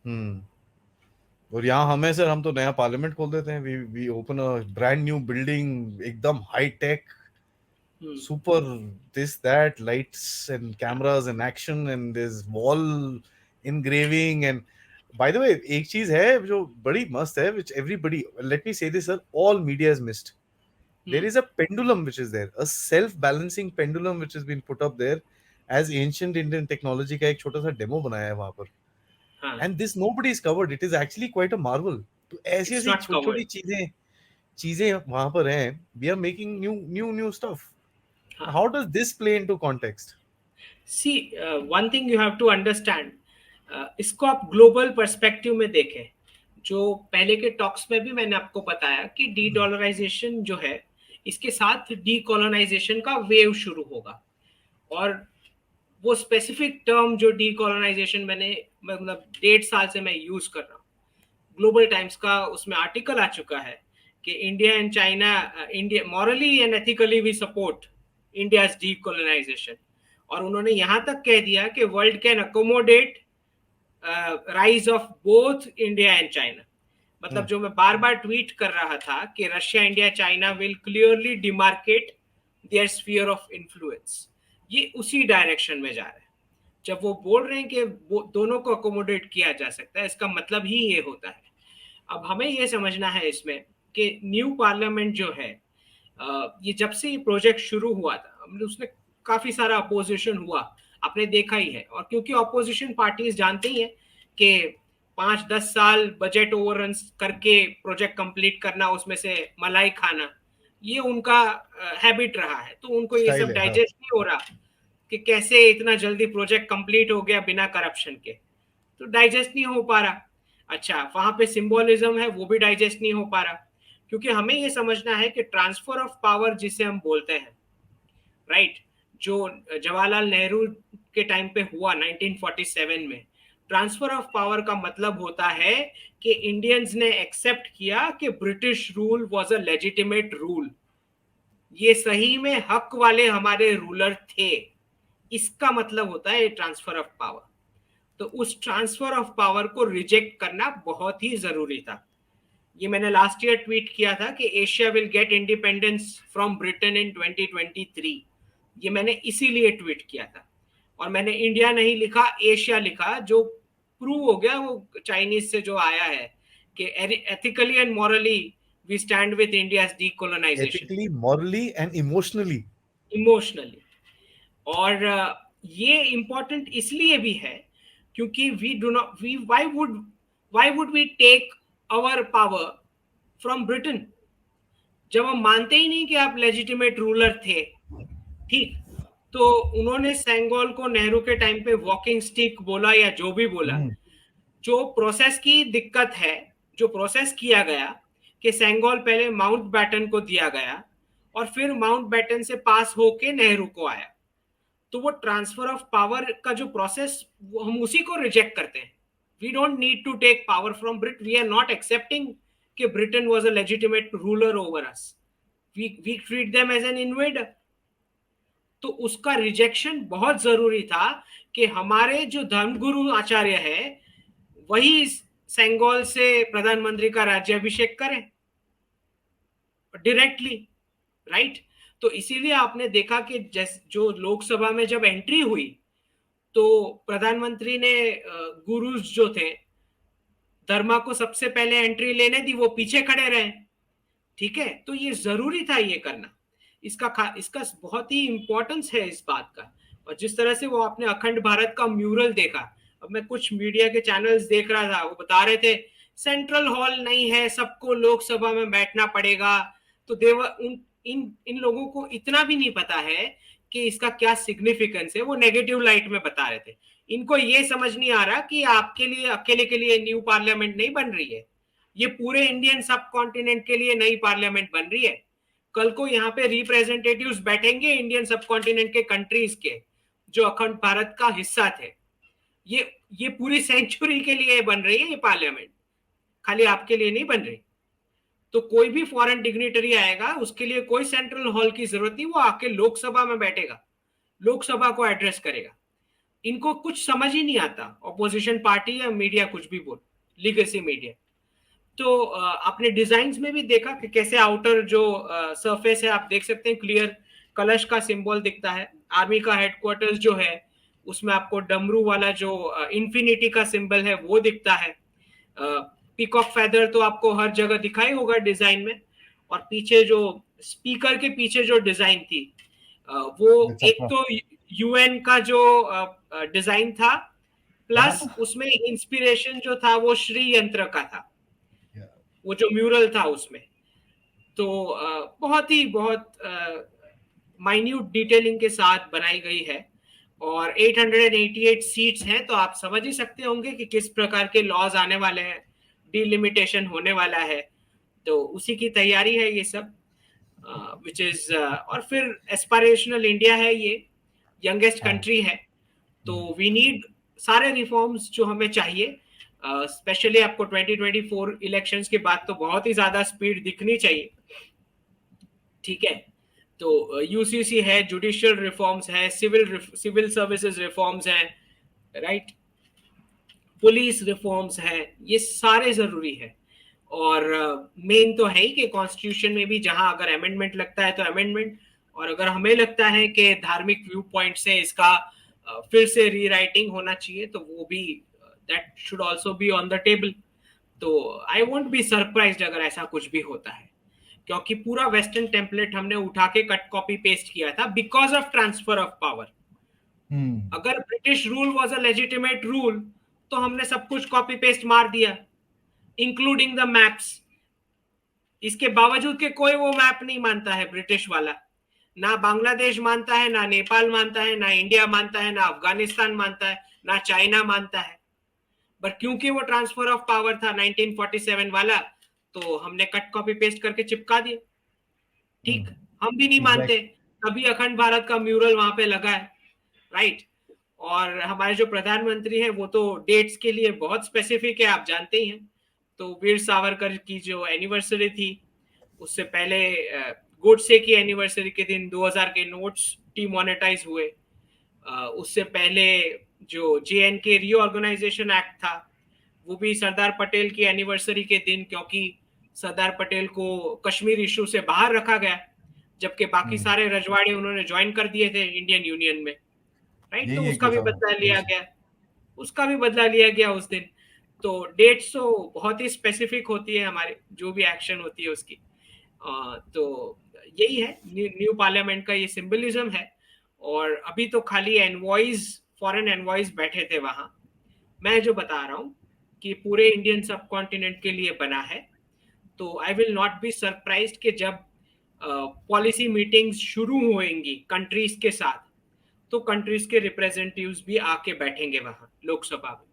हम्म। और यहाँ हमें सर, हम तो नया पार्लियामेंट खोल देते हैं, we open a brand new building, एकदम high tech, hmm, super this that lights and cameras and action and there's wall engraving and by the way एक चीज है जो बड़ी मस्त है which everybody, let me say this sir, all media has missed. There hmm, is a pendulum which is there, a self balancing pendulum which has been put up there as ancient Indian technology का एक छोटा सा demo बनाया है वहां पर, हाँ, and this nobody is covered, it is actually quite a marvel. तो ऐसी इट्स ऐसी नॉट छोटी कवर्ड। छोटी चीजें चीजें वहां पर हैं, we are making new stuff. हाँ, How does this play into context? See one thing you have to understand, इसको आप ग्लोबल पर्सपेक्टिव में देखें। जो पहले के टॉक्स में भी मैंने आपको बताया कि डी डॉलराइजेशन जो है, इसके साथ डीकोलोनाइजेशन का वेव शुरू होगा। और वो स्पेसिफिक टर्म जो डीकोलोनाइजेशन मतलब 1.5 साल से मैं यूज कर रहा हूँ, ग्लोबल टाइम्स का उसमें आर्टिकल आ चुका है कि India and China, India morally and ethically we support India's decolonization. और उन्होंने यहां तक कह दिया कि world can accommodate rise of both India and China. मतलब Hmm. जो मैं बार बार ट्वीट कर रहा था कि Russia, India, China will clearly demarcate their sphere of influence, ये उसी डायरेक्शन में जा रहा है। जब वो बोल रहे हैं कि वो दोनों को अकोमोडेट किया जा सकता है, इसका मतलब ही ये होता है। अब हमें ये समझना है इसमें कि न्यू पार्लियामेंट जो है, ये जब से ये प्रोजेक्ट शुरू हुआ था, हमने उसने काफी सारा अपोजिशन हुआ, आपने देखा ही है। और क्योंकि अपोजिशन पार्टीज जानते ही हैं कि 5-10 साल बजट ओवररन करके प्रोजेक्ट कंप्लीट करना, उसमें से मलाई खाना, ये उनका हैबिट रहा है। तो उनको ये स्टाइल सब है, हाँ। डाइजेस्ट नहीं हो रहा कि कैसे इतना जल्दी प्रोजेक्ट कंप्लीट हो गया बिना करप्शन के, तो डाइजेस्ट नहीं हो पा रहा। अच्छा, वहां पे सिंबोलिज्म है, वो भी डाइजेस्ट नहीं हो पा रहा। क्योंकि हमें ये समझना है कि ट्रांसफर ऑफ पावर जिसे हम बोलते हैं, राइट, जो जवाहरलाल नेहरू के टाइम पे हुआ 1947 में, ट्रांसफर ऑफ पावर का मतलब होता है कि इंडियंस ने एक्सेप्ट किया कि British rule was a legitimate rule, ये सही में हक वाले हमारे रूलर थे। इसका मतलब होता है ट्रांसफर ऑफ पावर। तो उस ट्रांसफर ऑफ पावर को रिजेक्ट करना बहुत ही जरूरी था। ये मैंने लास्ट ईयर ट्वीट किया था कि Asia will get independence from Britain in 2023। ये मैंने इसीलिए ट्वीट किया था। और मैंने इंडिया नहीं लिखा, एशिया लिखा, जो प्रूव हो गया वो चाइनीज से जो आया है कि ethically and morally we stand with India decolonization, ethically, morally and emotionally. Emotionally. और ये इंपॉर्टेंट इसलिए भी है क्योंकि we do not we why would we take our power from Britain, जब हम मानते ही नहीं कि आप लेजिटिमेट रूलर थे। ठीक, तो उन्होंने सेंगोल को नेहरू के टाइम पे वॉकिंग स्टिक बोला या जो भी बोला। जो प्रोसेस की दिक्कत है, जो प्रोसेस किया गया कि सेंगोल पहले माउंट बैटन को दिया गया और फिर माउंट बैटन से पास होके नेहरू को आया, तो वो ट्रांसफर ऑफ पावर का जो प्रोसेस, हम उसी को रिजेक्ट करते हैं। We don't need to take power from Brit, we are not accepting कि Britain was a legitimate ruler over us, we treat them as an invader. तो उसका रिजेक्शन बहुत जरूरी था कि हमारे जो धर्मगुरु आचार्य है वही सेंगोल से प्रधानमंत्री का राज्याभिषेक करें डायरेक्टली, राइट। तो इसीलिए आपने देखा कि जो लोकसभा में जब एंट्री हुई, तो प्रधानमंत्री ने गुरुज जो थे धर्मा को सबसे पहले एंट्री लेने दी, वो पीछे खड़े रहे। ठीक है, तो ये जरूरी था ये करना। इसका बहुत ही इंपॉर्टेंस है इस बात का। और जिस तरह से वो आपने अखंड भारत का म्यूरल देखा, अब मैं कुछ मीडिया के चैनल्स देख रहा था, वो बता रहे थे सेंट्रल हॉल नहीं है, सबको लोकसभा में बैठना पड़ेगा। तो देवर इन इन लोगों को इतना भी नहीं पता है कि इसका क्या सिग्निफिकेंस है, वो नेगेटिव लाइट में बता रहे थे। इनको ये समझ नहीं आ रहा कि आपके लिए अकेले के लिए न्यू पार्लियामेंट नहीं बन रही है, ये पूरे इंडियन सब कॉन्टिनेंट के लिए नई पार्लियामेंट बन रही है। कल को यहाँ पे रिप्रेजेंटेटिव्स बैठेंगे इंडियन सब कॉन्टिनेंट के कंट्रीज के, जो अखंड भारत का हिस्सा थे। ये पूरी सेंचुरी के लिए बन रही है ये पार्लियामेंट, खाली आपके लिए नहीं बन रही। तो कोई भी फॉरेन डिग्निटरी आएगा, उसके लिए कोई सेंट्रल हॉल की जरूरत नहीं, वो आके लोकसभा में बैठेगा, लोकसभा को एड्रेस करेगा। इनको कुछ समझ ही नहीं आता, ऑपोजिशन पार्टी या मीडिया कुछ भी बोल, लीगेसी मीडिया। तो आपने डिजाइन्स में भी देखा कि कैसे आउटर जो सरफेस है आप देख सकते हैं, क्लियर कलश का सिंबल दिखता है। आर्मी का हेडक्वार्टर्स जो है उसमें आपको डमरू वाला जो इंफिनिटी का सिंबल है वो दिखता है। पीकॉक फेदर तो आपको हर जगह दिखाई होगा डिजाइन में। और पीछे जो स्पीकर के पीछे जो डिजाइन थी वो एक तो यूएन का जो डिजाइन था, प्लस उसमें इंस्पिरेशन जो था वो श्री यंत्र का था, वो जो म्यूरल था उसमें। तो बहुत माइन्यूट डिटेलिंग के साथ बनाई गई है। और 888 सीट्स हैं, तो आप समझ ही सकते होंगे कि किस प्रकार के लॉज आने वाले हैं, डिलिमिटेशन होने वाला है। तो उसी की तैयारी है ये सब, विच इज और फिर एस्पायरेशनल इंडिया है, ये यंगेस्ट कंट्री है। तो वी नीड सारे रिफॉर्म्स जो हमें चाहिए, स्पेशली आपको 2024 इलेक्शंस के बाद तो बहुत ही ज्यादा स्पीड दिखनी चाहिए। ठीक है, तो यूसीसी है, जुडिशियल रिफॉर्म्स है, सिविल सर्विसेज रिफॉर्म्स है, राइट, पुलिस रिफॉर्म्स है, ये सारे जरूरी है। और मेन तो है ही कि कॉन्स्टिट्यूशन में भी जहां अगर अमेंडमेंट लगता है तो अमेंडमेंट, और अगर हमें लगता है कि धार्मिक व्यू पॉइंट से इसका फिर से रीराइटिंग होना चाहिए तो वो भी that should also be on the table. तो आई वोंट बी सरप्राइज्ड अगर ऐसा कुछ भी होता है, क्योंकि पूरा वेस्टर्न टेम्पलेट हमने उठा के कट कॉपी पेस्ट किया था because of transfer of power. अगर British rule was a legitimate rule तो हमने सब कुछ कॉपी पेस्ट मार दिया, इंक्लूडिंग द मैप्स। इसके बावजूद के कोई वो मैप नहीं मानता है ब्रिटिश वाला, ना बांग्लादेश मानता है, ना नेपाल मानता है, ना इंडिया मानता है, ना अफगानिस्तान मानता है, ना चाइना मानता है। बट क्योंकि वो ट्रांसफर ऑफ पावर था 1947 वाला, तो हमने कट कॉपी पेस्ट करके चिपका दिया। ठीक, हम भी नहीं मानते, तभी अखंड भारत का म्यूरल वहां पे लगा है, राइट। और हमारे जो प्रधानमंत्री हैं वो तो डेट्स के लिए बहुत स्पेसिफिक है, आप जानते ही हैं। तो वीर सावरकर की जो एनिवर्सरी थी, उससे पहले गोडसे की एनिवर्सरी के दिन 2000 के नोट्स डिमोनेटाइज हुए। उससे पहले जो जेएनके रीऑर्गेनाइजेशन एक्ट था वो भी सरदार पटेल की एनिवर्सरी के दिन, क्योंकि सरदार पटेल को कश्मीर इशू से बाहर रखा गया, जबकि बाकी सारे रजवाड़े उन्होंने ज्वाइन कर दिए थे इंडियन यूनियन में, राइट। तो उसका भी बदला लिया गया, उसका भी बदला लिया गया उस दिन। तो डेट्स तो बहुत ही स्पेसिफिक होती है हमारे जो भी एक्शन होती है उसकी। तो यही है न्यू पार्लियामेंट का ये सिंबलिज्म है। और अभी तो खाली एनवॉइज, फॉरेन एनवॉइज बैठे थे वहां। मैं जो बता रहा हूँ कि पूरे इंडियन सब कॉन्टिनेंट के लिए बना है। तो I will not be surprised कि जब पॉलिसी मीटिंग्स शुरू होंगी कंट्रीज के साथ, तो कंट्रीज के रिप्रेजेंटेटिव्स भी आके बैठेंगे वहां लोकसभा में।